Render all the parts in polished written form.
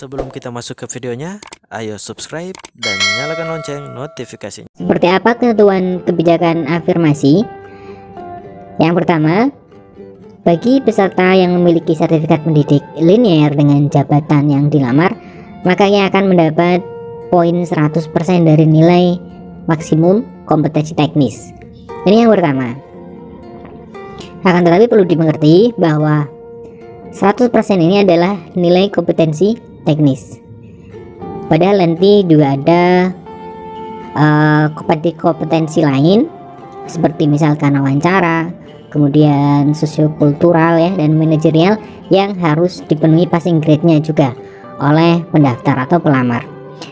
Sebelum kita masuk ke videonya, ayo subscribe dan nyalakan lonceng notifikasinya. Seperti apa ketentuan kebijakan afirmasi? Yang pertama, bagi peserta yang memiliki sertifikat pendidik linear dengan jabatan yang dilamar, maka ia akan mendapat poin 100% dari nilai maksimum kompetensi teknis. Ini yang pertama. Akan tetapi perlu dimengerti bahwa 100% ini adalah nilai kompetensi teknis. Padahal nanti juga ada kompetensi lain seperti misalkan wawancara, kemudian sosiokultural ya, dan manajerial yang harus dipenuhi passing grade-nya juga oleh pendaftar atau pelamar.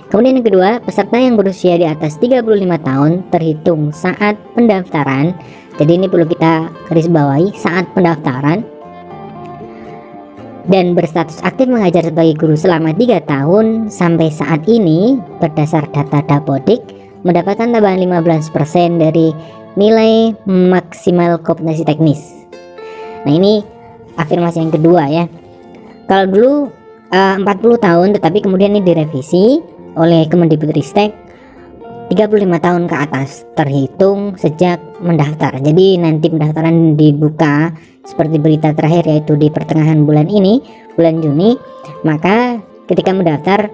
Kemudian yang kedua, peserta yang berusia di atas 35 tahun terhitung saat pendaftaran. Jadi ini perlu kita garis bawahi, saat pendaftaran, dan berstatus aktif mengajar sebagai guru selama 3 tahun sampai saat ini berdasar data Dapodik mendapatkan tambahan 15% dari nilai maksimal kompetensi teknis. Nah, ini afirmasi yang kedua ya. Kalau dulu 40 tahun, tetapi kemudian ini direvisi oleh Kemendikbudristek 35 tahun ke atas terhitung sejak mendaftar. Jadi nanti pendaftaran dibuka seperti berita terakhir, yaitu di pertengahan bulan ini, bulan Juni. Maka ketika mendaftar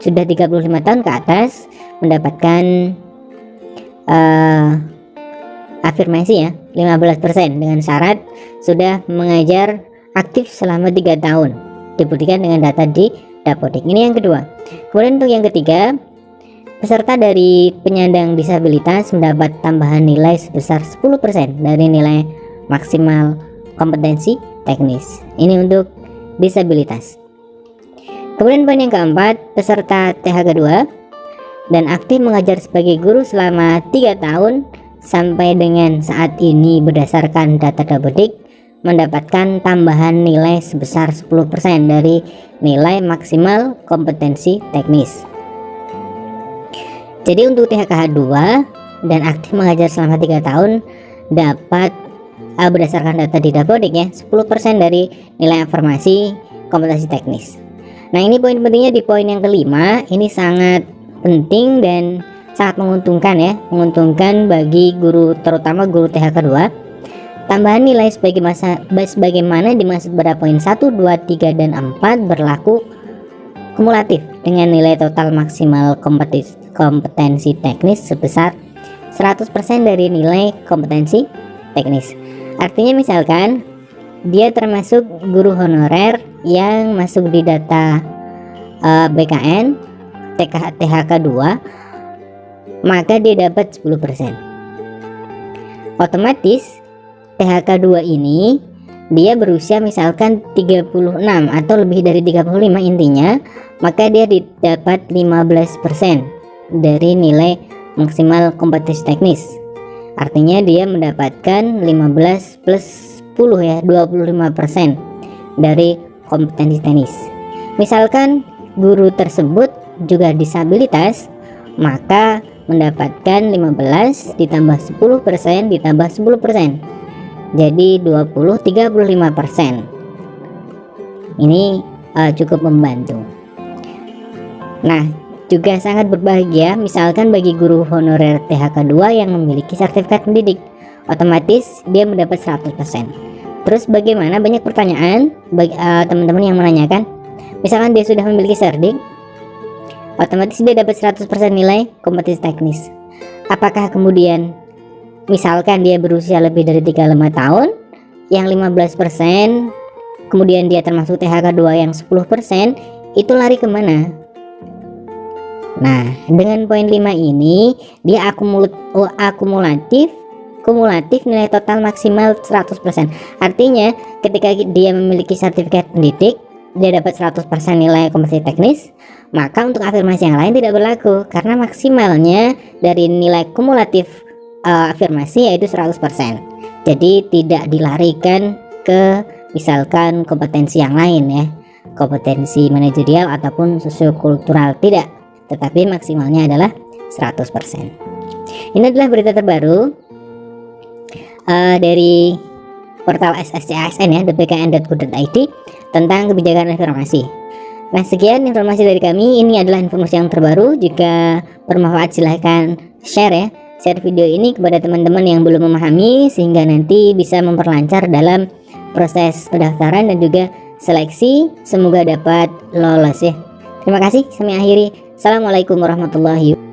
sudah 35 tahun ke atas mendapatkan afirmasi ya 15% dengan syarat sudah mengajar aktif selama 3 tahun, dibuktikan dengan data di Dapodik. Ini yang kedua. Kemudian untuk yang ketiga, peserta dari penyandang disabilitas mendapat tambahan nilai sebesar 10% dari nilai maksimal kompetensi teknis. Ini untuk disabilitas. Kemudian poin yang keempat, peserta THK 2 dan aktif mengajar sebagai guru selama 3 tahun sampai dengan saat ini berdasarkan data Dapodik mendapatkan tambahan nilai sebesar 10% dari nilai maksimal kompetensi teknis. Jadi untuk THK 2 dan aktif mengajar selama 3 tahun dapat berdasarkan data di Dapodik ya 10% dari nilai afirmasi kompetensi teknis. Nah, ini poin pentingnya di poin yang kelima. Ini sangat penting dan sangat menguntungkan ya, menguntungkan bagi guru, terutama guru THK 2. Tambahan nilai sebagaimana dimaksud pada poin 1, 2, 3 dan 4 berlaku kumulatif dengan nilai total maksimal kompetensi teknis sebesar 100% dari nilai kompetensi teknis. Artinya misalkan dia termasuk guru honorer yang masuk di data BKN THK 2, maka dia dapat 10%. Otomatis THK 2 ini dia berusia misalkan 36 atau lebih dari 35 intinya, maka dia dapat 15% dari nilai maksimal kompetensi teknis. Artinya dia mendapatkan 15 plus 10 ya, 25% dari kompetensi teknis. Misalkan guru tersebut juga disabilitas, maka mendapatkan 15 ditambah 10% ditambah 10%. Jadi 35%. Ini cukup membantu. Nah, juga sangat berbahagia misalkan bagi guru honorer THK 2 yang memiliki sertifikat pendidik, otomatis dia mendapat 100%. Terus bagaimana, banyak pertanyaan bagi teman-teman yang menanyakan, misalkan dia sudah memiliki serdik, otomatis dia dapat 100% nilai kompetensi teknis. Apakah kemudian misalkan dia berusia lebih dari 35 tahun, yang 15%, kemudian dia termasuk THK 2 yang 10%, itu lari kemana? Nah, dengan poin 5 ini dia kumulatif nilai total maksimal 100%. Artinya ketika dia memiliki sertifikat pendidik, dia dapat 100% nilai kompetensi teknis, maka untuk afirmasi yang lain tidak berlaku karena maksimalnya dari nilai kumulatif afirmasi yaitu 100%. Jadi tidak dilarikan ke misalkan kompetensi yang lain ya, kompetensi manajerial ataupun sosiokultural, tidak, tetapi maksimalnya adalah 100%. Ini adalah berita terbaru dari portal SSCASN ya, thebkn.go.id tentang kebijakan afirmasi. Nah, sekian informasi dari kami. Ini adalah informasi yang terbaru. Jika bermanfaat silahkan share ya. Share video ini kepada teman-teman yang belum memahami, sehingga nanti bisa memperlancar dalam proses pendaftaran dan juga seleksi. Semoga dapat lolos ya. Terima kasih. Kami akhiri. Assalamualaikum warahmatullahi wabarakatuh.